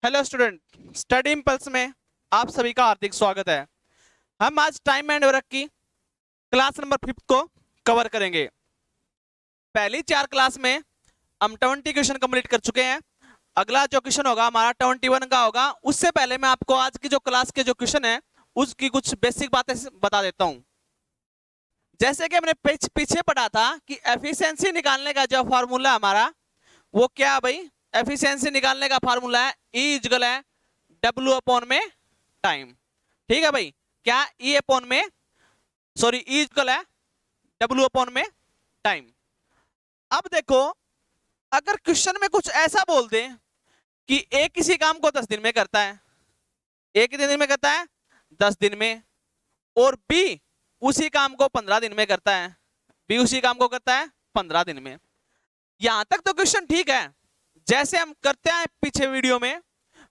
Hello student, study impulse में आप सभी का हार्दिक स्वागत है। हम आज टाइम एंड वर्क की क्लास नंबर 5 को कवर करेंगे। पहली 4 क्लास में हम 20 क्वेश्चन कंप्लीट कर चुके हैं। अगला जो क्वेश्चन होगा हमारा 21 का होगा। उससे पहले मैं आपको आज की जो क्लास के जो क्वेश्चन है उसकी कुछ बेसिक बातें बता देता हूं। जैसे कि हमने पीछे पढ़ा था कि एफिशिएंसी निकालने का जो फॉर्मूला हमारा वो क्या है भाई। एफिशिएंसी निकालने का फार्मूला है E इक्वल है W अपॉन में टाइम। ठीक है भाई, क्या E अपॉन में E इक्वल है W अपॉन में टाइम। अब देखो, अगर क्वेश्चन में कुछ ऐसा बोल दे कि A किसी काम को 10 दिन में करता है, A कितने दिन में करता है 10 दिन में, और B उसी काम को 15 दिन में करता है, B उसी काम को करता है 15 दिन में। यहां तक तो क्वेश्चन ठीक है, जैसे हम करते हैं पीछे वीडियो में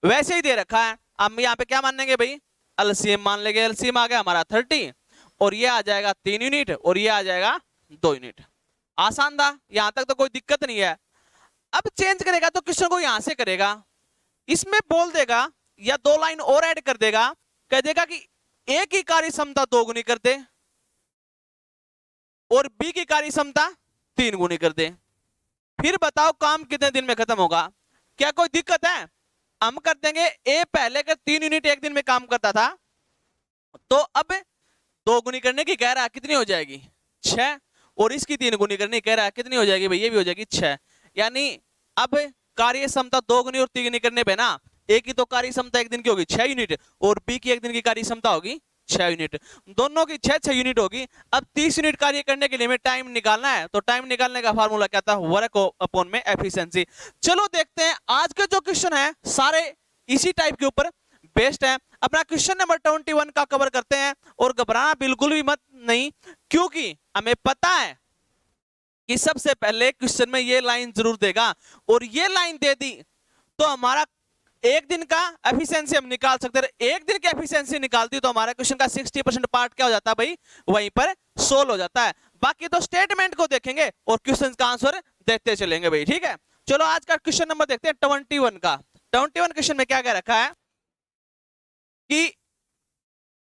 वैसे ही दे रखा है। हम यहाँ पे क्या मानेंगे भाई, एलसीएम मान लेंगे। एलसीएम आ गया हमारा 30 और ये आ जाएगा 3 यूनिट और ये आ जाएगा 2 यूनिट। आसान था, यहां तक तो कोई दिक्कत नहीं है। अब चेंज करेगा तो क्वेश्चन को यहां से करेगा, इसमें बोल देगा या 2 लाइन और ऐड कर देगा, कह देगा कि ए की कार्य क्षमता 2 गुनी कर दे और बी की कार्य क्षमता 3 गुनी कर दे। फिर बताओ काम कितने दिन में खत्म होगा। क्या कोई दिक्कत है? हम कर देंगे ए पहले का 3 यूनिट एक दिन में काम करता था, तो अब 2 गुनी करने की कह रहा है, कितनी हो जाएगी 6, और इसकी 3 गुनी करने की कह रहा है, कितनी हो जाएगी भाई, ये भी हो जाएगी 6। यानी अब कार्य क्षमता 2 गुनी और 3 गुनी करने पे ना ए की तो कार्य क्षमता एक दिन की होगी 6 यूनिट और बी की एक दिन की कार्य क्षमता होगी 6 यूनिट, दोनों की 6 यूनिट होगी। अब 30 यूनिट कार्य करने के लिए हमें टाइम निकालना है, तो टाइम निकालने का फार्मूला क्या था, वर्क अपॉन में एफिशिएंसी। चलो देखते हैं, आज के जो क्वेश्चन है सारे इसी टाइप के ऊपर बेस्ड है। अपना क्वेश्चन नंबर 21 का कवर करते हैं, और घबराना बिल्कुल भी मत नहीं, क्योंकि हमें पता है कि सबसे पहले क्वेश्चन में ये लाइन जरूर देगा, और ये लाइन दे दी तो हमारा एक दिन का एफिशिएंसी हम निकाल सकते हैं। एक दिन की एफिशिएंसी निकालती तो हमारा क्वेश्चन का 60% पार्ट क्या हो जाता है भाई, वहीं पर सोल्व हो जाता है। बाकी तो स्टेटमेंट को देखेंगे और क्वेश्चन का आंसर देते चलेंगे भाई। ठीक है, चलो आज का क्वेश्चन नंबर देखते हैं 21 का। 21 क्वेश्चन में क्या कह रखा है कि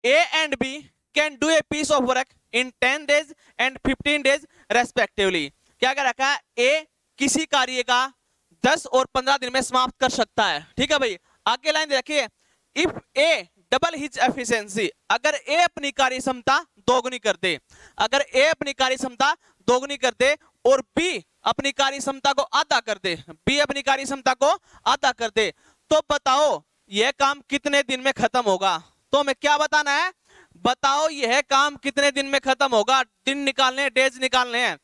A and B can do a piece of work in 10 days and 15 days respectively। क्या कह रखा है, A किसी कार्य का 10 और 15 दिन में समाप्त कर सकता है। ठीक है भाई, आगे लाइन देखिए, if A double his efficiency, अगर A अपनी कार्य क्षमता 2 गुनी कर दे, अगर A अपनी कार्य क्षमता 2 गुनी कर दे और B अपनी कार्य क्षमता को आधा कर दे, B अपनी कार्य क्षमता को आधा कर दे, तो बताओ यह काम कितने दिन में खत्म होगा। तो हमें क्या बताना है, बताओ यह काम कितने दिन में खत्म होगा। दिन निकालने हैं, डेज निकालने हैं।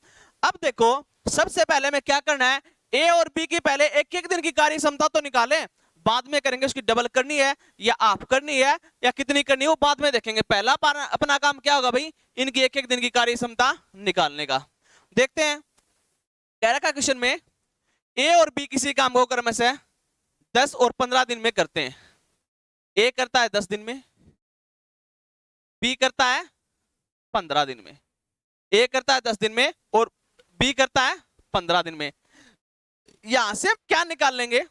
अब देखो, सबसे पहले में क्या करना है, ए और बी की पहले एक एक दिन की कार्य क्षमता तो निकालें, बाद में करेंगे उसकी डबल करनी है या हाफ करनी है या कितनी करनी है वो बाद में देखेंगे। पहला अपना काम क्या होगा भाई, इनकी एक एक दिन की कार्य क्षमता निकालने का। देखते हैं, कह रखा क्वेश्चन में ए और बी किसी काम को क्रम से 10 और 15 दिन में करते हैं। ए करता है 10 दिन में, बी करता है 15 दिन में। ए करता है 10 दिन में और बी करता है 15 दिन में। यहां से हम क्या निकाल लेंगे,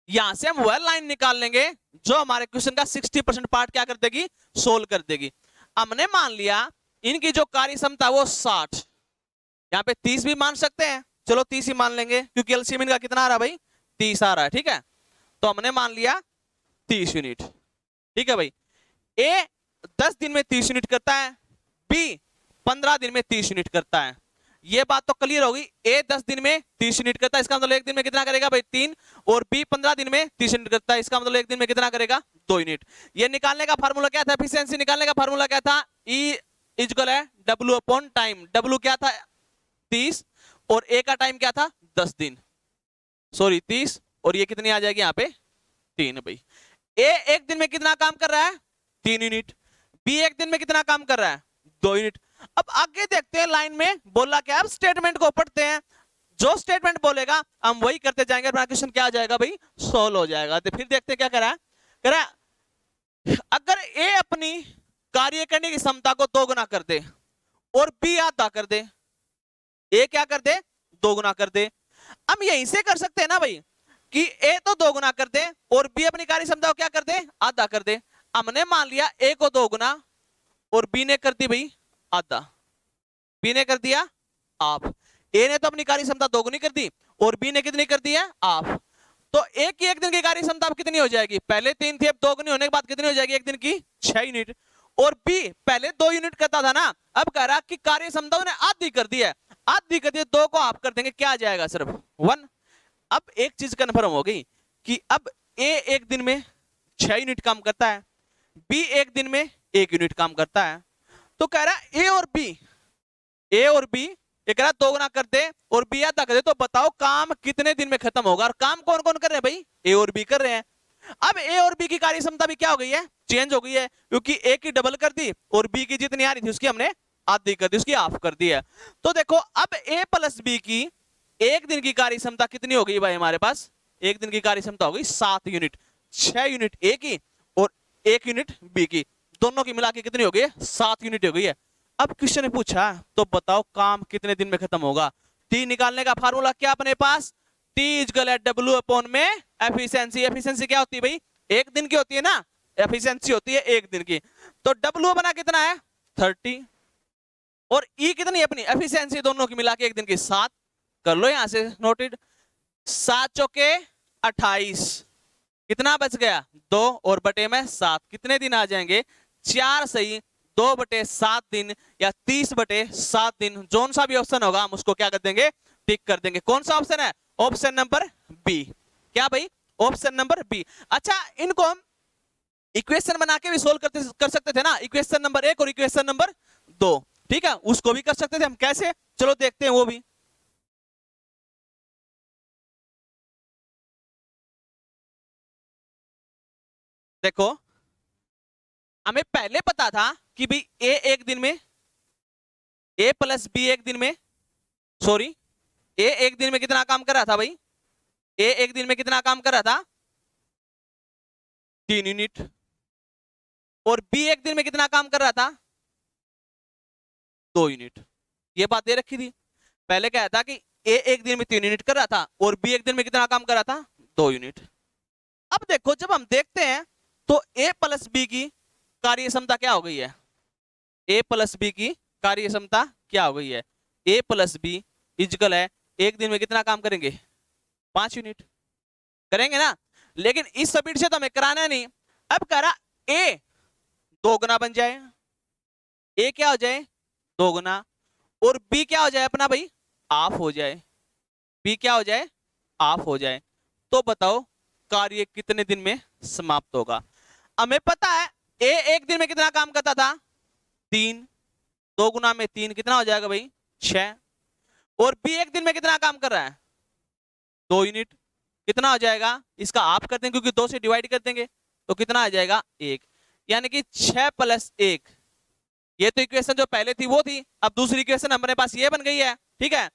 यहां से हम वह लाइन निकाल लेंगे जो हमारे क्वेश्चन का 60% पार्ट क्या कर देगी, सोल्व कर देगी। हमने मान लिया इनकी जो कार्य क्षमता वो 60, यहां पे 30 भी मान सकते हैं, चलो 30 ही मान लेंगे क्योंकि एलसीएम इनका कितना आ रहा है भाई, 30 आ रहा है। ठीक है, तो हमने मान लिया 30 यूनिट। ठीक है भाई, ए 10 दिन में 30 यूनिट करता है, बी 15 दिन में 30 यूनिट करता है। ये बात तो क्लियर होगी, ए 10 दिन में 30 यूनिट करता है, इसका मतलब एक दिन में कितना करेगा भाई 3, और बी 15 दिन में 30 यूनिट करता है, इसका मतलब एक दिन में कितना करेगा 2 यूनिट। ये निकालने का फार्मूला क्या था, एफिशिएंसी निकालने का फार्मूला क्या था, E इक्वल है W अपॉन टाइम। W क्या था 30 और ए का टाइम क्या था 10 दिन, 30, और ये कितनी आ जाएगी यहाँ पे 3 भाई। ए एक दिन में कितना काम कर रहा है 3 यूनिट, बी एक दिन में कितना काम कर रहा है 2 यूनिट। अब आगे देखते हैं लाइन में बोला क्या, अब स्टेटमेंट को पढ़ते हैं, जो स्टेटमेंट बोलेगा हम वही करते जाएंगे, अपना क्वेश्चन क्या आ जाएगा भाई, सोल्व हो जाएगा। तो फिर देखते हैं क्या करा, अगर ए अपनी कार्य करने की क्षमता को 2 गुना कर दे और बी आधा कर दे, ए क्या कर दे 2 गुना कर दे। हम यहीं से कर सकते हैं ना भाई, कि ए तो 2 गुना कर दे और बी अपनी कार्य क्षमता को क्या कर दे, आधा कर दे। हमने मान लिया ए को 2 गुना और बी ने कर दी भाई आधा, बी ने कर दिया हाफ। ए ने तो अपनी कार्य क्षमता 2 गुनी कर दी और बी ने कितनी कर दी है, हाफ। तो ए की एक दिन की कार्य क्षमता अब कितनी हो जाएगी, पहले 3 थी, अब 2 गुनी होने के बाद कितनी हो जाएगी एक दिन की, 6 यूनिट। और बी पहले 2 यूनिट करता था ना, अब कह रहा कि कार्य क्षमता उन्हें आधी कर दी है, आधी कर दी, 2 को हाफ कर देंगे, क्या आ जाएगा, सिर्फ 1। अब एक चीज कंफर्म हो गई कि अब ए एक दिन में 6 यूनिट काम करता है, बी एक दिन में 1 यूनिट काम करता है। तो कह रहा है ए और बी ये कह रहा 2 गुना कर दे और बी आधा कर दे, तो बताओ काम कितने दिन में खत्म होगा। और काम कौन कौन कर रहे हैं भाई, ए और बी कर रहे हैं। अब ए और बी की कार्य क्षमता भी क्या हो गई है, चेंज हो गई है, क्योंकि ए की डबल कर दी और बी की जितनी आ रही थी उसकी हमने आधी कर दी, उसकी हाफ कर दी है। तो देखो अब ए प्लस बी की एक दिन की कार्य क्षमता कितनी हो गई भाई, हमारे पास एक दिन की कार्य क्षमता हो गई 7 यूनिट, 6 यूनिट ए की और 1 यूनिट बी की, दोनों की मिला के कितनी हो गई है, 7 यूनिट हो गई है। अब क्वेश्चन ने पूछा तो बताओ काम कितने दिन में खत्म होगा। टी निकालने का फार्मूला क्या अपने पास, टी इक्वल है डब्ल्यू अपॉन में एफिशिएंसी। एफिशिएंसी क्या होती है भाई, एक दिन की होती है ना, एफिशिएंसी होती है एक दिन की। तो डब्ल्यू बना कितना है 30 और ई कितनी है अपनी एफिशिएंसी, दोनों की मिला के एक दिन की 7। कर लो यहां से नोटेड, 7 चौके 28, कितना बच गया 2 और बटे में 7, कितने दिन आ जाएंगे 4 सही, 2/7 दिन या 30/7 दिन, जोन सा भी ऑप्शन होगा हम उसको क्या कर देंगे, टिक कर देंगे। कौन सा ऑप्शन है, ऑप्शन नंबर बी। क्या भाई, ऑप्शन नंबर बी। अच्छा इनको हम इक्वेशन बना के भी सोल्व कर सकते थे ना, इक्वेशन नंबर 1 और इक्वेशन नंबर 2, ठीक है, उसको भी कर सकते थे हम, कैसे चलो देखते हैं वो भी। देखो हमें पहले पता था कि भाई ए एक दिन में, ए प्लस बी एक दिन में, सॉरी ए एक दिन में कितना काम कर रहा था भाई, ए एक दिन में कितना काम कर रहा था 3 यूनिट, और बी एक दिन में कितना काम कर रहा था 2 यूनिट। ये बात दे रखी थी, पहले क्या था कि ए एक दिन में 3 यूनिट कर रहा था और बी एक दिन में कितना काम कर रहा था 2 यूनिट। अब देखो जब हम देखते हैं तो ए प्लस बी की कार्य क्षमता क्या हो गई है, ए प्लस बी की कार्य क्षमता क्या हो गई है, ए प्लस बी इक्वल है एक दिन में कितना काम करेंगे 5 यूनिट करेंगे ना। लेकिन इस स्पीड से तो हमें कराना नहीं, अब कह रहा ए 2 गुना बन जाए, ए क्या हो जाए 2 गुना, और बी क्या हो जाए अपना भाई हाफ हो जाए, बी क्या हो जाए हाफ हो जाए। तो बताओ कार्य कितने दिन में समाप्त होगा। हमें पता है ए एक दिन में कितना काम करता था 3, 2 गुना में 3 कितना हो जाएगा भाई 6, और बी एक दिन में कितना काम कर रहा है 2 यूनिट, कितना हो जाएगा, इसका हाफ कर देंगे क्योंकि 2 से डिवाइड कर देंगे तो कितना आ जाएगा 1, यानी कि 6 + 1। ये तो इक्वेशन जो पहले थी वो थी, अब दूसरी इक्वेशन हमारे पास ये बन गई है, ठीक है,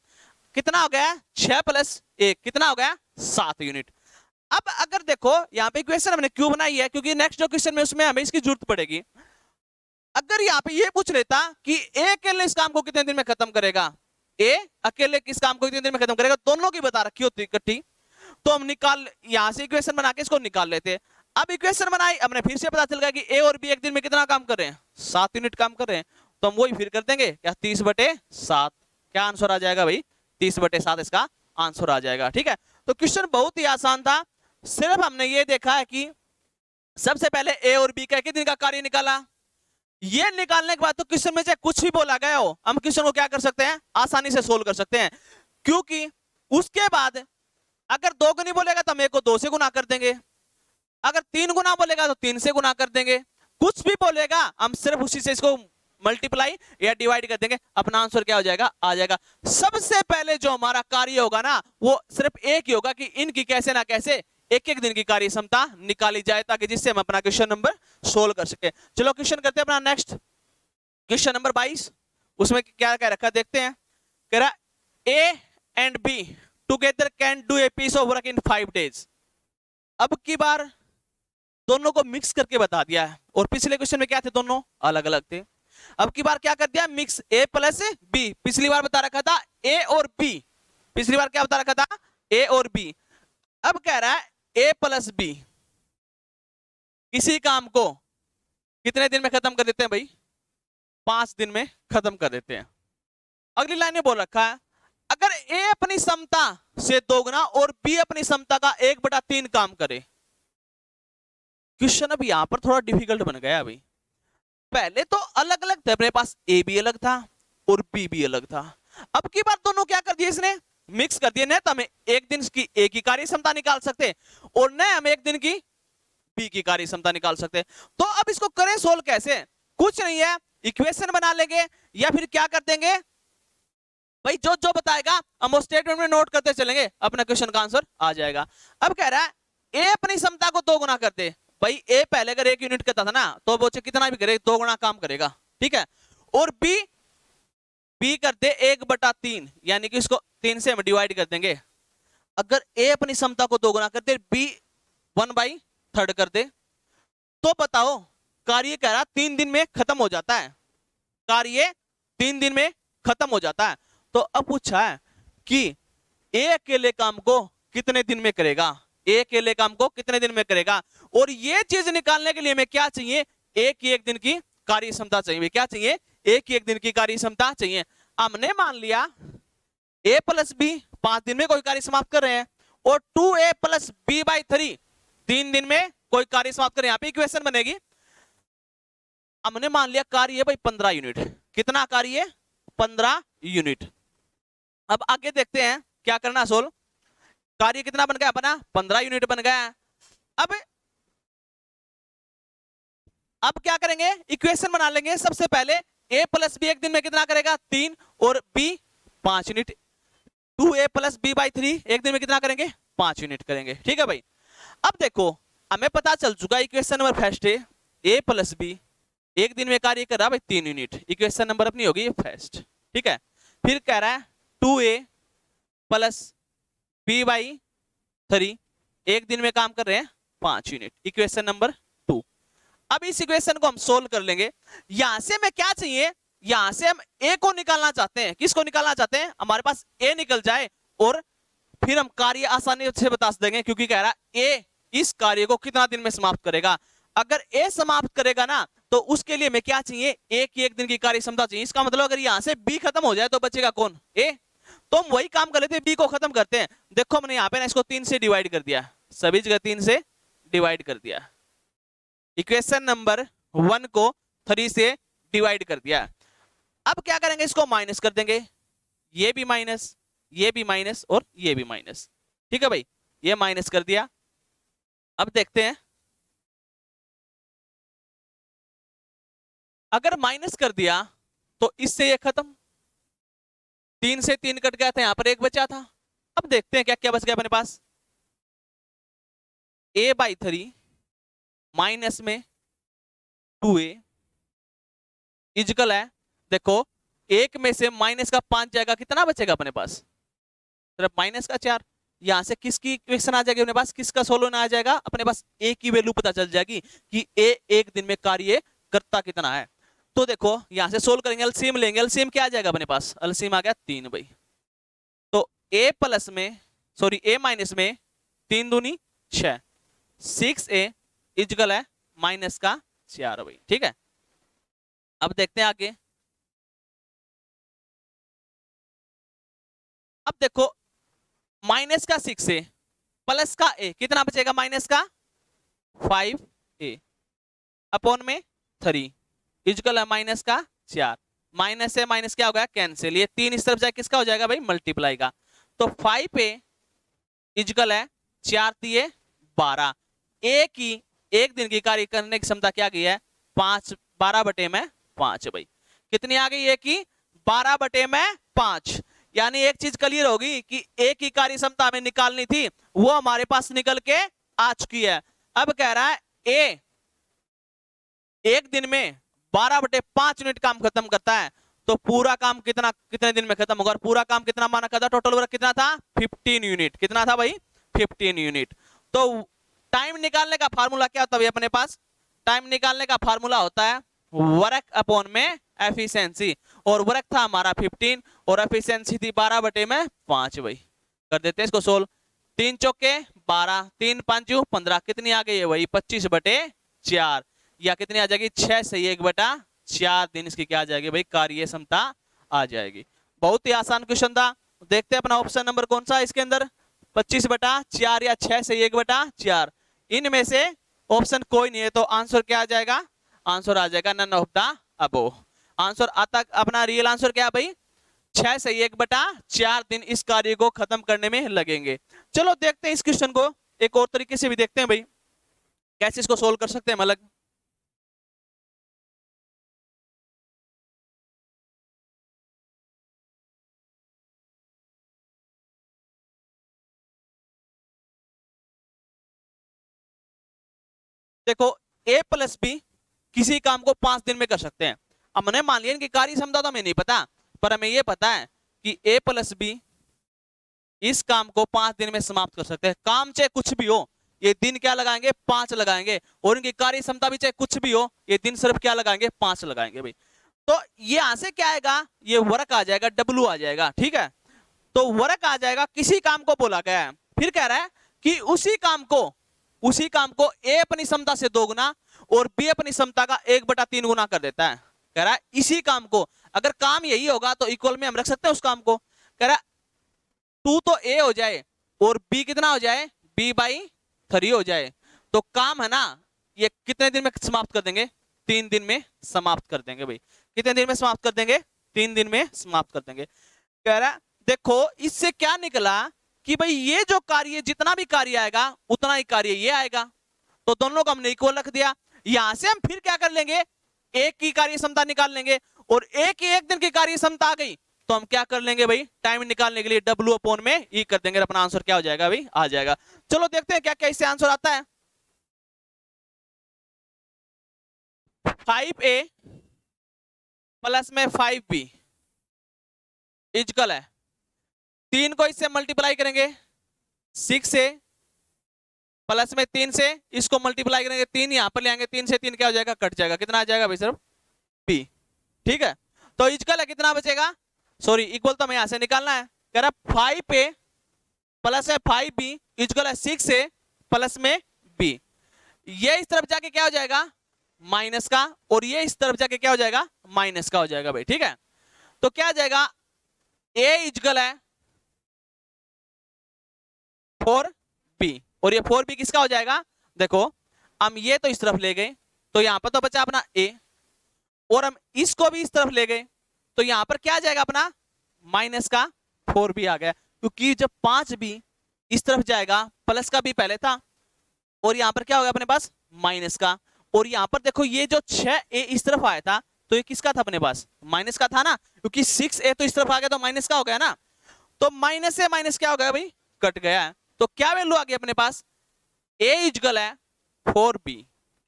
कितना हो गया 6 + 1 कितना हो गया 7 यूनिट। अब अगर देखो यहाँ पे इक्वेशन हमने क्यों बनाई है, क्योंकि नेक्स्ट जो क्वेश्चन में उसमें हमें इसकी जरूरत पड़ेगी। अगर यहाँ पे ये पूछ लेता कि ए अकेले इस काम को कितने दिन में खत्म करेगा, ए अकेले किस काम को कितने दिन में खत्म करेगा, दोनों की बता रखी होती इकट्ठी, तो हम निकाल यहां से इक्वेशन बना के इसको निकाल लेते। अब इक्वेशन बनाई हमने, फिर से पता चल गया कि ए और बी एक दिन में कितना काम कर रहे हैं 7 यूनिट काम कर रहे हैं, तो हम वही फिर कर देंगे क्या 30/7, क्या आंसर आ जाएगा भाई 30/7 इसका आंसर आ जाएगा। ठीक है, तो क्वेश्चन बहुत ही आसान था, सिर्फ हमने ये देखा है कि सबसे पहले ए और बी का एक दिन का कार्य निकाला, ये निकालने के बाद तो क्वेश्चन में चाहे कुछ भी बोला गया हो हम क्वेश्चन को क्या कर सकते हैं आसानी से सोल्व कर सकते हैं, क्योंकि उसके बाद अगर 2 गुनी बोलेगा तो हम एक को 2 से गुना कर देंगे, अगर 3 गुना बोलेगा तो 3 से गुना कर देंगे, कुछ भी बोलेगा हम सिर्फ उसी से इसको मल्टीप्लाई या डिवाइड कर देंगे, अपना आंसर क्या हो जाएगा आ जाएगा। सबसे पहले जो हमारा कार्य होगा ना वो सिर्फ एक ही होगा कि इनकी कैसे ना कैसे एक एक दिन की कार्य क्षमता निकाली जाए, ताकि जिससे हम अपना क्वेश्चन नंबर सोल्व कर सके। चलो क्वेश्चन करते हैं अपना नेक्स्ट, क्वेश्चन नंबर 22, उसमें क्या क्या रखा देखते हैं। कह रहा A and B together can do a piece of work in 5 days। अब की बार दोनों को मिक्स करके बता दिया है, और पिछले क्वेश्चन में क्या थे दोनों अलग अलग थे, अब की बार क्या कर दिया मिक्स ए प्लस बी। पिछली बार बता रखा था ए और बी, पिछली बार क्या बता रखा था ए और बी। अब कह रहा है a प्लस बी, किसी काम को कितने दिन में खत्म कर देते हैं भाई? 5 दिन में खत्म कर देते हैं। अगली लाइन में बोल रखा है अगर a अपनी क्षमता से दोगुना और b अपनी क्षमता का 1/3 काम करे। क्वेश्चन अब यहां पर थोड़ा डिफिकल्ट बन गया भाई। पहले तो अलग अलग थे अपने पास, a भी अलग था और b भी अलग था। अब की बार दोनों क्या कर दिए इसने? मिक्स कर दिए। न तो हमें एक दिन की a की कार्य क्षमता निकाल सकते और न हम एक दिन की b की कार्य क्षमता निकाल सकते। तो अब इसको करें सोल्व कैसे? कुछ नहीं है, इक्वेशन बना लेंगे या फिर क्या कर देंगे भाई, जो जो बताएगा हम वो स्टेटमेंट में नोट करते चलेंगे, अपना क्वेश्चन का आंसर आ जाएगा। अब कह रहा है a अपनी क्षमता को 2 गुना कर दे। भाई a पहले अगर 1 यूनिट करता था ना, तो वो कितना भी करे 2 गुना काम करेगा, ठीक है। और b कर दे 1/3, यानी कि इसको 3 से हम डिवाइड कर देंगे। अगर a अपनी क्षमता को 2 गुना कर दे, b 1/3 कर दे, तो बताओ कार्य कह रहा 3 दिन में खत्म हो जाता है। कार्य 3 दिन में खत्म हो जाता है। तो अब पूछा है कि a अकेले काम को कितने दिन में करेगा? a अकेले काम को कितने दिन में करेगा? और ये चीज निकालने के लिए हमें क्या चाहिए? एक ही एक दिन की कार्य क्षमता चाहिए। क्या चाहिए? एक ही एक दिन की कार्य क्षमता चाहिए। हमने मान लिया a प्लस बी 5 दिन में कोई कार्य समाप्त कर रहे हैं और 2a प्लस b/3 3 दिन में कोई कार्य समाप्त कर रहे हैं। यहाँ पे इक्वेशन बनेगी। हमने मान लिया कार्य भाई 15 यूनिट। कितना कार्य? 15 यूनिट। अब आगे देखते हैं क्या करना सोल्व। कार्य कितना बन गया अपना? 15 यूनिट बन गया। अब क्या करेंगे? इक्वेशन बना लेंगे। सबसे पहले a प्लस बी एक दिन में कितना करेगा? 3 और b 5 unit. 2a plus b/3 एक दिन में कितना करेंगे? 5 यूनिट करेंगे, ठीक है भाई। अब देखो हमें पता चल चुका इक्वेशन नंबर फर्स्ट है a प्लस बी एक दिन में कार्य कर रहा भाई 3 यूनिट। इक्वेशन नंबर अपनी होगी फर्स्ट, ठीक है। फिर कह रहा है 2a प्लस b/3 एक दिन में काम कर रहे हैं 5 यूनिट। Equation number 2। अब इस इक्वेशन को हम सोल्व कर लेंगे। यहां से हमें क्या चाहिए? यहां से हम a को निकालना चाहते हैं। किसको निकालना चाहते हैं? हमारे पास a निकल जाए और फिर हम कार्य आसानी से बता देंगे, क्योंकि कह रहा है a इस कार्य को कितना दिन में समाप्त करेगा। अगर a समाप्त करेगा ना, तो उसके लिए हमें क्या चाहिए? एक ही एक दिन की कार्य क्षमता चाहिए। इसका मतलब अगर यहां से b खत्म हो जाए तो बचेगा कौन? a। तो हम वही काम कर लेते हैं, b को खत्म करते हैं। देखो हमने यहाँ पे ना इसको 3 से डिवाइड कर दिया, सभी जगह 3 से डिवाइड कर दिया। इक्वेशन नंबर 1 को 3 से डिवाइड कर दिया। अब क्या करेंगे? इसको माइनस कर देंगे। ये भी माइनस, ये भी माइनस और ये भी माइनस, ठीक है भाई। ये माइनस कर दिया। अब देखते हैं, अगर माइनस कर दिया तो इससे ये खत्म, 3 से 3 कट गया था, यहां पर 1 बचा था। अब देखते हैं क्या क्या बच गया अपने पास। a/3 माइनस में 2a इजकल है, देखो 1 में से माइनस का 5 जाएगा, कितना बचेगा अपने पास? सिर्फ माइनस का 4। यहां से किसकी इक्वेशन आ जाएगी अपने पास? किसका सोल्यूशन आ जाएगा अपने पास? a की वैल्यू पता चल जाएगी कि a एक दिन में कार्य करता कितना है। तो देखो यहां से सोल्व करेंगे, एलसीएम लेंगे। एलसीएम क्या आ जाएगा अपने पास? एलसीएम आ गया 3 भाई। तो a प्लस में सॉरी a माइनस में 3 दूनी 6, 6a इजकल है माइनस का 4 भाई, ठीक है। अब देखते हैं आगे। अब देखो माइनस का 6a प्लस का a कितना बचेगा? माइनस का 5a अपॉन में 3 इजकल है माइनस का 4। माइनस से माइनस क्या होगा? कैंसिल। ये 3 इस तरफ जाए किसका हो जाएगा भाई? मल्टीप्लाई का। तो 5a इजकल है 4 दिए 12। a की एक दिन की कार्य करने की क्षमता क्या गई है? 5 12/5 भाई। कितनी आ गई? a की 12/5। यानी एक चीज क्लियर होगी कि एक ही कार्य क्षमता हमें निकालनी थी, वो हमारे पास निकल के आ चुकी है। अब कह रहा है a एक दिन में 12/5 यूनिट काम खत्म करता है, तो पूरा काम कितने दिन में खत्म होगा? और पूरा काम कितना माना था? टोटल वर्क कितना था? 15 यूनिट। कितना था भाई? 15 यूनिट। तो टाइम निकालने का फार्मूला क्या होता है अपने पास? टाइम निकालने का फार्मूला होता है वर्क अपॉन में एफिशिएंसी। और वर्क था हमारा 15 और एफिशिएंसी थी 12/5 भाई। कर देते हैं इसको सोल्व। 3 चौके 12, 3 5 15, कितनी आ गई है वही 25/4, या कितनी आ जाएगी 6 से 1/4 दिन इसकी क्या आ जाएगी भाई कार्य क्षमता आ जाएगी। बहुत ही आसान क्वेश्चन था। देखते हैं अपना ऑप्शन नंबर कौन सा है इसके अंदर, 25/4 या 6 से 1/4, इनमें से ऑप्शन कोई नहीं है, तो आंसर क्या आ जाएगा, आंसर आ जाएगा none of the above. Answer आता अपना रियल आंसर क्या है भाई, 6 से 1/4 दिन इस कार्य को खत्म करने में लगेंगे। चलो देखते हैं इस क्वेश्चन को एक और तरीके से भी देखते हैं भाई, कैसे इसको सोल्व कर सकते हैं अलग। देखो a प्लस बी किसी काम को 5 दिन में कर सकते हैं। अब हमने मान लिया इनकी कार्य क्षमता तो हमें नहीं पता, पर हमें यह पता है कि a प्लस बी इस काम को 5 दिन में समाप्त कर सकते हैं। काम चाहे कुछ भी हो, ये दिन क्या लगाएंगे 5 लगाएंगे, और इनकी कार्य क्षमता भी चाहे कुछ भी हो, ये दिन सिर्फ क्या लगाएंगे 5 लगाएंगे भाई। तो ये यहां से क्या आएगा, ये वर्क आ जाएगा, W आ जाएगा, ठीक है। तो वर्क आ जाएगा, किसी काम को बोला गया है, फिर कह रहा है कि उसी काम को A अपनी क्षमता से 2 गुना और B अपनी क्षमता का 1/3 गुना कर देता है। कह रहा है इसी काम को, अगर काम यही होगा तो इक्वल में हम रख सकते हैं उस काम को। कह रहा है 2 तो A हो जाए और B कितना हो जाए, B/3 हो जाए, तो काम है ना ये कितने दिन में समाप्त कर देंगे, 3 दिन में समाप्त कर देंगे भाई। कितने दिन में समाप्त कर देंगे, 3 दिन में समाप्त कर देंगे। कह रहा है देखो इससे क्या निकला कि भाई ये जो कार्य, जितना भी कार्य आएगा उतना ही कार्य ये आएगा, तो दोनों को हमने इक्वल रख दिया। यहां से हम फिर क्या कर लेंगे, एक की कार्य क्षमता निकाल लेंगे, और एक ही एक दिन की कार्य क्षमता आ गई तो हम क्या कर लेंगे भाई, टाइम निकालने के लिए W/E कर देंगे, अपना आंसर क्या हो जाएगा भाई, आ जाएगा। चलो देखते हैं क्या क्या इससे आंसर आता है। 5A प्लस में 5B इक्वल है, 3 को इससे मल्टीप्लाई करेंगे 6A प्लस में 3 से इसको मल्टीप्लाई करेंगे, 3 यहां पर ले आएंगे, 3 से 3 क्या हो जाएगा, कट जाएगा, कितना आ जाएगा भाई सिर्फ B, ठीक है। तो इक्वल है कितना बचेगा, सॉरी इक्वल तो हमें यहां से निकालना है। कह रहा 5A प्लस है 5B इक्वल है 6A प्लस में B, ये इस तरफ जाके क्या हो जाएगा माइनस का, और ये इस तरफ जाके क्या हो जाएगा माइनस का हो जाएगा भाई, ठीक है। तो क्या आ जाएगा A इक्वल है 4B, और ये 4B किसका हो जाएगा, देखो हम ये तो इस तरफ ले गए तो यहां पर तो बचा अपना A, और हम इसको भी इस तरफ ले गए तो यहां पर क्या आ जाएगा अपना माइनस का 4B आ गया, क्योंकि जब 5B इस तरफ जाएगा प्लस का B पहले था, और यहां पर क्या होगा अपने पास माइनस का, और यहां पर देखो ये जो 6A इस तरफ आया था तो ये किसका था अपने पास, माइनस का था ना, क्योंकि 6A तो इस तरफ आ गया तो माइनस का हो गया ना, तो माइनस से माइनस क्या हो गया भाई, कट गया है। तो क्या वैल्यू आ गई अपने पास, A इक्वल है 4B,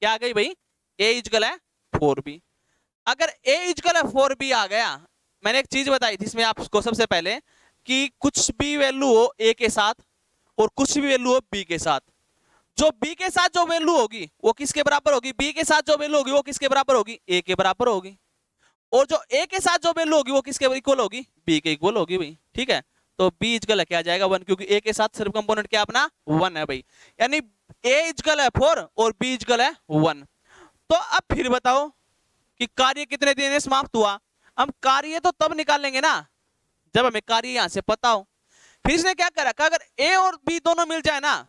क्या आ गई भाई, A इक्वल है 4B। अगर A इक्वल है 4B आ गया, मैंने एक चीज बताई थी इसमें आपको सबसे पहले कि कुछ भी वैल्यू हो A के साथ और कुछ भी वैल्यू हो B के साथ, जो B के साथ जो वैल्यू होगी वो किसके बराबर होगी, B के साथ जो वैल्यू होगी वो किसके बराबर होगी, A के बराबर होगी, और जो A के साथ जो वैल्यू होगी वो किसके इक्वल होगी, B के इक्वल होगी भाई, ठीक है। तो B इक्वल क्या जाएगा 1, क्योंकि A के साथ सिर्फ कंपोनेंट क्या अपना 1 है भाई, यानी A इक्वल है 4 और B इक्वल है 1। तो अब फिर बताओ कि कार्य कितने दिन में समाप्त हुआ, हम कार्य तो तब निकालेंगे ना जब हमें कार्य यहां से पता हो। फिर इसने क्या करा, अगर A और B दोनों मिल जाए ना,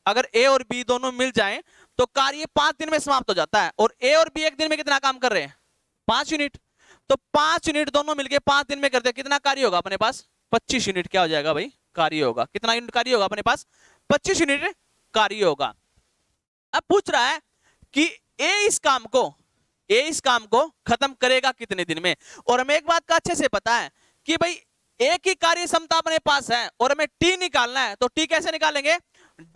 अगर A और B दोनों मिल जाए तो कार्य 5 दिन में समाप्त हो जाता है, और A और B एक दिन में कितना काम कर रहे हैं 5 यूनिट, तो 5 यूनिट दोनों मिलके 5 दिन में करते हैं, कितना कार्य होगा अपने पास 25 यूनिट क्या हो जाएगा भाई कार्य होगा, कितना यूनिट कार्य होगा अपने पास 25 यूनिट कार्य होगा। अब पूछ रहा है कि A इस काम को खत्म करेगा कितने दिन में, और हमें एक बात का अच्छे से पता है कि भाई A की कार्य क्षमता अपने पास है और हमें T निकालना है, तो T कैसे निकालेंगे,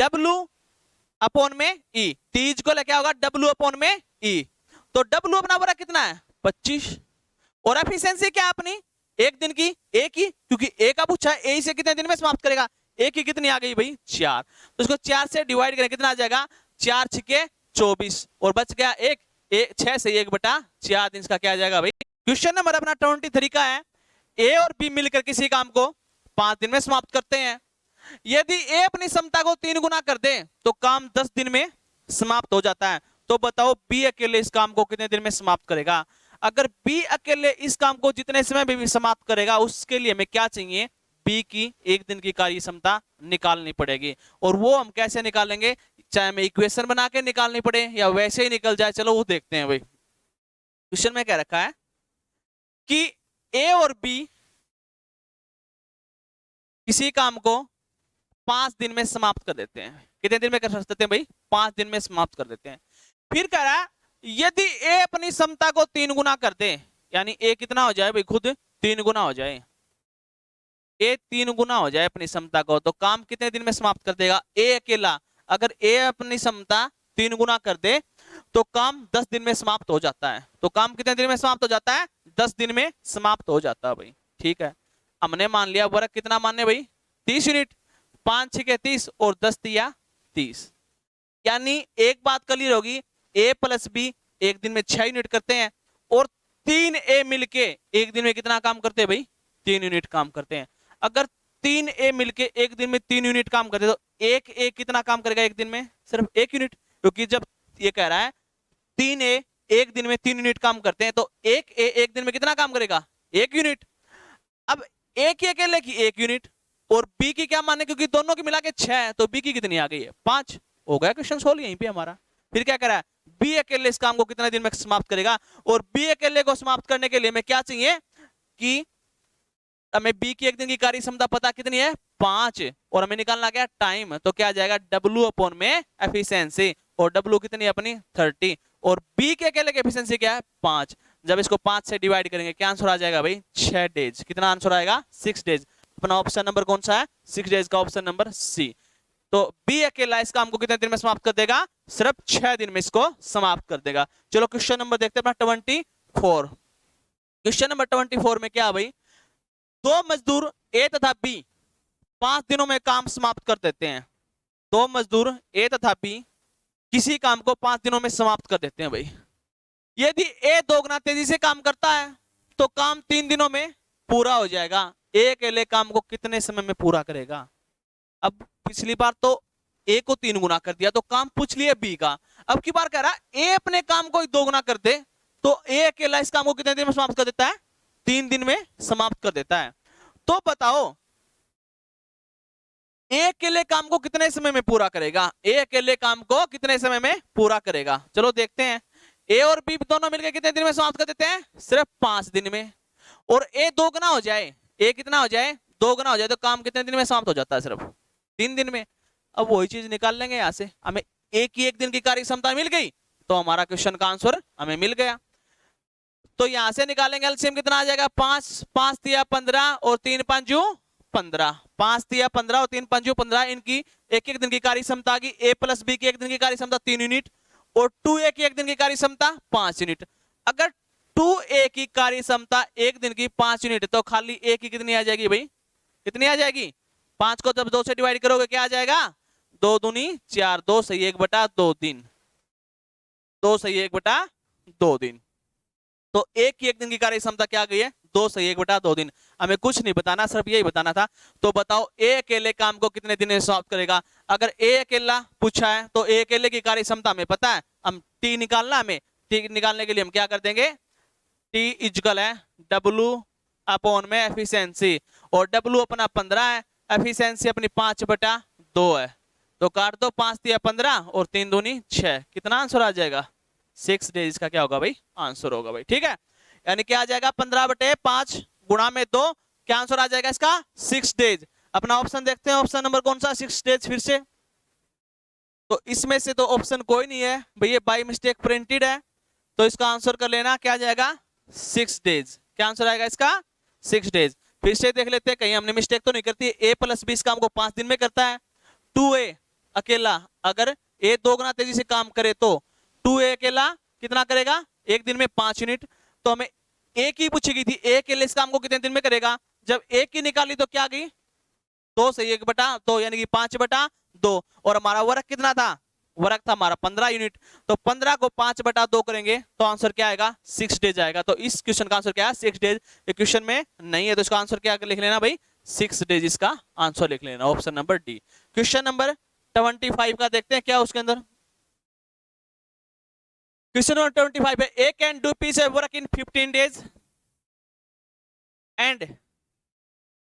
W/E, T इक्वल क्या होगा W/E, तो W अपना बड़ा कितना है 25, और एफिशिएंसी क्या है अपनी एक दिन की A की, क्योंकि A का पूछा है A से कितने दिन में समाप्त करेगा, A की कितनी आ गई भाई 4, तो इसको 4 से डिवाइड करें कितना आ जाएगा 4 6 24, और बच गया 1, 6 से 1/4 दिन इसका क्या आ जाएगा भाई। क्वेश्चन नंबर अपना 23 का है, A और B मिलकर किसी काम को 5 दिन में समाप्त करते हैं, यदि ए अपनी क्षमता को 3 गुना कर दे तो काम 10 दिन में समाप्त हो जाता है। तो बताओ बी अकेले इस काम को कितने दिन में समाप्त करेगा? अगर बी अकेले इस काम को जितने समय में भी समाप्त करेगा, उसके लिए हमें क्या चाहिए? बी की 1 दिन की कार्य क्षमता निकालनी पड़ेगी। और वो हम कैसे निकालेंगे? चाहे हमें इक्वेशन बना के निकालनी पड़े या वैसे ही निकल जाए, चलो वो देखते हैं भाई। क्वेश्चन में क्या रखा है कि ए और बी किसी काम को 5 दिन में समाप्त कर देते हैं। कितने दिन में कर सकते हैं भाई? 5 दिन में समाप्त कर देते हैं। फिर कह रहा है यदि ए अपनी क्षमता को 3 गुना कर दे, यानी ए कितना हो जाए भाई? खुद 3 गुना हो जाए। ए 3 गुना हो जाए अपनी क्षमता को, तो काम कितने दिन में समाप्त कर देगा? ए अकेला अगर ए अपनी क्षमता 3 गुना कर दे तो काम 10 दिन में समाप्त हो जाता है। तो काम कितने दिन में समाप्त हो जाता है? 10 दिन में समाप्त हो जाता है भाई। ठीक है, हमने मान लिया वर्ग कितना मानने भाई? 30 यूनिट। 5 6 30 और 10 दिया 30। यानी एक बात क्लियर होगी, ए प्लस बी 1 दिन में 6 यूनिट करते हैं और 3 ए मिलके 1 दिन में कितना काम करते हैं भाई? 3 यूनिट काम करते हैं। अगर 3 ए मिलके 1 दिन में 3 यूनिट काम करते हैं तो एक ए कितना काम करेगा 1 दिन में? सिर्फ 1 यूनिट। क्योंकि जब ये कह रहा है 3 ए 1 दिन में 3 यूनिट काम करते हैं तो एक ए 1 दिन में कितना काम करेगा? 1 यूनिट। अब ए की अकेले की 1 यूनिट और बी की क्या माने? क्योंकि दोनों की मिला के 6 है तो बी की कितनी आ गई है? 5। हो गया क्वेश्चन सोल्व यहीं पे हमारा। फिर क्या कह रहा है? बी अकेले इस काम को कितने दिन में समाप्त करेगा? और बी अकेले को समाप्त करने के लिए हमें क्या चाहिए कि हमें बी की 1 दिन की कार्य क्षमता पता कितनी है? 5। और हमें निकालना क्या? टाइम। तो क्या आ जाएगा? W अपॉन में एफिशिएंसी। और W कितनी है अपनी? 30। और बी के अकेले की एफिशिएंसी क्या है? 5। जब इसको 5 से डिवाइड करेंगे क्या आंसर आ जाएगा भाई? 6 डेज। कितना आंसर आएगा? 6 डेज। अपना ऑप्शन नंबर कौन सा है? 6 डेज का ऑप्शन नंबर सी। तो बी अकेला इस काम को कितने दिन में समाप्त कर देगा? सिर्फ 6 दिन में इसको समाप्त कर देगा। चलो क्वेश्चन नंबर देखते हैं अपना 24। क्वेश्चन नंबर 24 में क्या है भाई? 2 मजदूर ए तथा बी 5 दिनों में काम समाप्त कर देते हैं। 2 मजदूर ए तथा बी किसी काम को 5 दिनों में समाप्त कर देते हैं भाई। यदि ए 2 गुना तेजी से काम करता है तो काम 3 दिनों में पूरा हो जाएगा। ए अकेले काम को कितने समय में पूरा करेगा? अब पिछली बार तो ए को 3 गुना कर दिया तो काम पूछ लिया बी का। अब की बार कह रहा है ए अपने काम को 2 गुना कर दे तो ए अकेला इस काम को कितने दिन में समाप्त कर देता है? 3 दिन में समाप्त कर देता है। तो बताओ ए अकेले काम को कितने समय में पूरा करेगा? ए अकेले काम को कितने समय में पूरा करेगा? चलो देखते हैं। ए और बी दोनों मिलकर कितने दिन में समाप्त कर देते हैं? सिर्फ 5 दिन में। और ए 2 गुना हो जाए, ए कितना हो जाए? 2 गुना हो जाए तो काम कितने दिन में समाप्त हो जाता है? सिर्फ 3 दिन में। अब वही चीज निकाल लेंगे यहां से। हमें ए की 1 दिन की कार्य क्षमता मिल गई तो हमारा क्वेश्चन का आंसर हमें मिल गया। तो यहां से निकालेंगे एलसीएम कितना आ जाएगा? 5 5 दिया 15 और 3 5 15। 5 दिया 15 और 3 5 15। इनकी 1 दिन की कार्य क्षमता की ए प्लस बी की 1 दिन की कार्य क्षमता 3 यूनिट और 2 ए की 1 दिन की कार्य क्षमता 5 यूनिट। अगर 2 ए की कार्य क्षमता 1 दिन की 5 यूनिट तो खाली ए की कितनी आ जाएगी भाई? कितनी आ जाएगी? 5 को जब 2 से डिवाइड करोगे क्या आ जाएगा? 2 दूनी 4, 2 सही 1/2 दिन, 2 सही 1/2 दिन। तो एक की 1 दिन की कार्य क्षमता क्या आ गई है? 2 सही 1/2 दिन। हमें कुछ नहीं बताना, सिर्फ यही बताना था। तो बताओ ए अकेले काम को कितने दिन में समाप्त करेगा? अगर ए अकेला पूछा है तो ए अकेले की कार्य क्षमता हमें पता है, हम टी निकालना। हमें टी निकालने के लिए हम क्या कर देंगे? टी इक्वल है W अपॉन में एफिशिएंसी। और W अपना 15 है, एफिशिएंसी अपनी 5/2 है। तो काट दो, 5 दिया 15 और 3 दूनी 6। कितना आंसर आ जाएगा? 6 डेज का क्या होगा भाई? आंसर होगा भाई। ठीक है, यानी क्या आ जाएगा? 15/5 गुणा में 2। क्या आंसर आ जाएगा इसका? 6 डेज। अपना ऑप्शन देखते हैं, ऑप्शन नंबर कौन सा? 6 डेज। फिर से तो इसमें से तो ऑप्शन कोई नहीं है भैया, बाई मिस्टेक प्रिंटेड है। तो इसका आंसर कर लेना, क्या आ जाएगा? 6 डेज। क्या आंसर आएगा इसका? 6 डेज। फिर से देख लेते हैं कहीं हमने मिस्टेक तो नहीं करती। ए प्लस बी इस काम को 5 दिन में करता है। 2a अकेला अगर ए 2 गुना तेजी से काम करे तो 2a अकेला कितना करेगा? 1 दिन में 5 यूनिट। तो हमें ए की पूछी गई थी, ए अकेले इस काम को कितने दिन में करेगा? जब ए की निकाली तो क्या गई? 2 से 1/2 यानी कि 5/2। और हमारा वर्क कितना था? वर्क था हमारा 15 यूनिट। तो 15 को 5/2 करेंगे तो आंसर क्या आएगा? 6 डेज आएगा। तो इस क्वेश्चन का आंसर क्या है? 6 डेज। क्वेश्चन में नहीं है तो इसका आंसर क्या लिख लेना भाई? 6 डेज इसका आंसर लिख लेना, option number D. Question number 25 का देखते हैं क्या उसके अंदर। क्वेश्चन नंबर 25 है, A can do piece work in 15 days and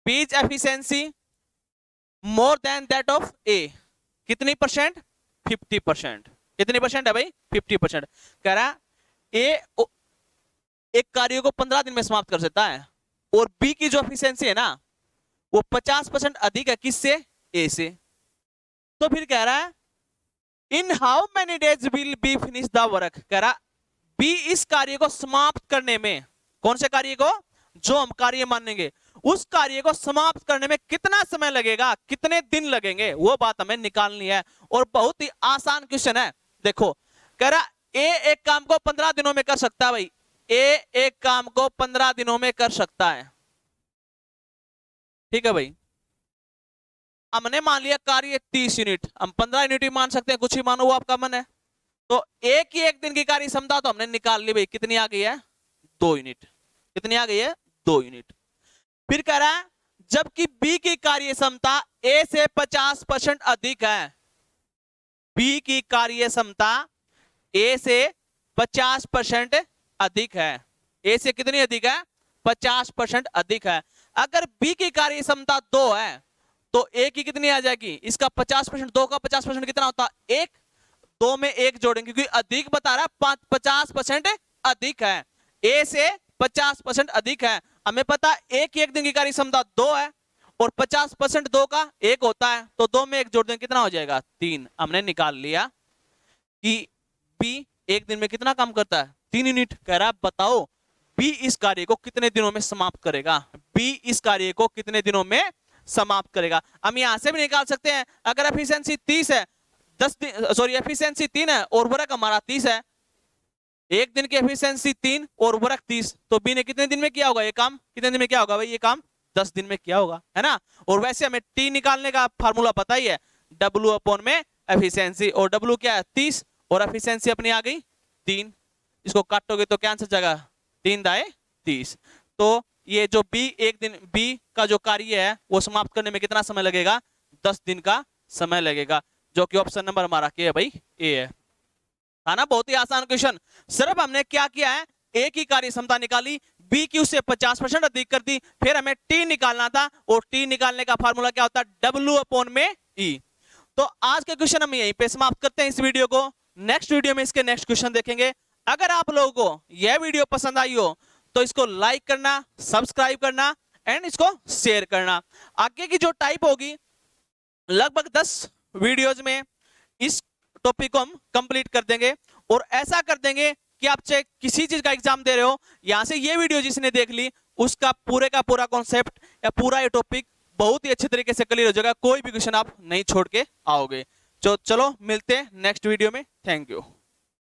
piece efficiency more than that of A. कितनी परसेंट? 50%। कितनी परसेंट है भाई? 50%। कह रहा ए एक कार्य को 15 दिन में समाप्त कर सकता है और बी की जो एफिशिएंसी है ना वो 50% अधिक है किससे? ए से। तो फिर कह रहा है in how many days will be finish the work. कह रहा बी इस कार्य को समाप्त करने में, कौन से कार्य को? जो हम कार्य मानेंगे उस कार्य को समाप्त करने में कितना समय लगेगा, कितने दिन लगेंगे, वो बात हमें निकालनी है। और बहुत ही आसान क्वेश्चन है। देखो कह रहा ए एक काम को 15 दिनों में कर सकता है भाई, ए एक काम को 15 दिनों में कर सकता है, ठीक है भाई। हमने मान लिया कार्य 30 यूनिट, हम 15 यूनिट ही मान सकते हैं, कुछ ही मानो, वो आपका मन है। तो एक ही एक दिन की कार्य क्षमता तो हमने निकाल ली भाई, कितनी आ गई है? 2 यूनिट। कितनी आ गई है? 2 यूनिट। फिर कह रहा है जबकि बी की कार्य क्षमता ए से 50% अधिक है। बी की कार्य क्षमता ए से 50% अधिक है। ए से कितनी अधिक है? 50% अधिक है। अगर बी की कार्य क्षमता 2 है तो ए की कितनी आ जाएगी? इसका 50%, 2 का 50% कितना होता? 1। 2 में 1 जोड़ेंगे क्योंकि अधिक बता रहा है, 50% अधिक है, ए से 50% अधिक है। हमें पता है एक दिन की कार्य क्षमता 2 है और 50% 2 का 1 होता है, तो 2 में 1 जोड़ देंगे कितना हो जाएगा? 3। हमने निकाल लिया कि बी एक दिन में कितना काम करता है? 3 यूनिट। कह रहा है बताओ बी इस कार्य को कितने दिनों में समाप्त करेगा? बी इस कार्य को कितने दिनों में समाप्त करेगा? हम यहां से भी निकाल सकते हैं, अगर एफिशिएंसी 30 है, 10 दिन, सॉरी एफिशिएंसी 3 है और वर्क हमारा 30 है, एक दिन की एफिशिएंसी 3 और वर्क 30, तो बी ने कितने दिन में किया होगा ये काम? कितने दिन में किया होगा भाई ये काम? 10 दिन में किया होगा, है ना। और वैसे हमें टी निकालने का फार्मूला पता ही है, डब्ल्यू अपॉन में एफिशिएंसी, और डब्ल्यू क्या है? 30, और एफिशिएंसी अपनी आ गई 3। इसको काटोगे तो क्या आंसर जाएगा? 3 दाए 30। तो ये जो बी एक दिन, बी का जो कार्य है वो समाप्त करने में कितना समय लगेगा? 10 दिन का समय लगेगा, जो कि ऑप्शन नंबर हमारा क्या है भाई? ए है ना। बहुत ही आसान क्वेश्चन। सिर्फ हमने क्या किया है, ए की कार्य क्षमता निकाली, बी की उससे 50% अधिक कर दी, फिर हमें टी निकालना था, और टी निकालने का फार्मूला क्या होता है? डब्ल्यू अपॉन में ई। तो आज के क्वेश्चन हम यहीं पे समाप्त करते हैं इस वीडियो को। नेक्स्ट वीडियो में इसके नेक्स्ट क्वेश्चन देखेंगे। अगर आप लोगों को यह वीडियो पसंद आई हो तो इसको लाइक करना, सब्सक्राइब करना एंड इसको शेयर करना। आगे की जो टाइप होगी लगभग 10 वीडियोज में इस टॉपिक को हम कंप्लीट कर देंगे, और ऐसा कर देंगे कि आप चाहे किसी चीज का एग्जाम दे रहे हो, यहां से ये वीडियो जिसने देख ली उसका पूरे का पूरा कॉन्सेप्ट या पूरा ये टॉपिक बहुत ही अच्छे तरीके से क्लियर हो जाएगा, कोई भी क्वेश्चन आप नहीं छोड़ के आओगे। तो चलो मिलते हैं नेक्स्ट वीडियो में। Thank you.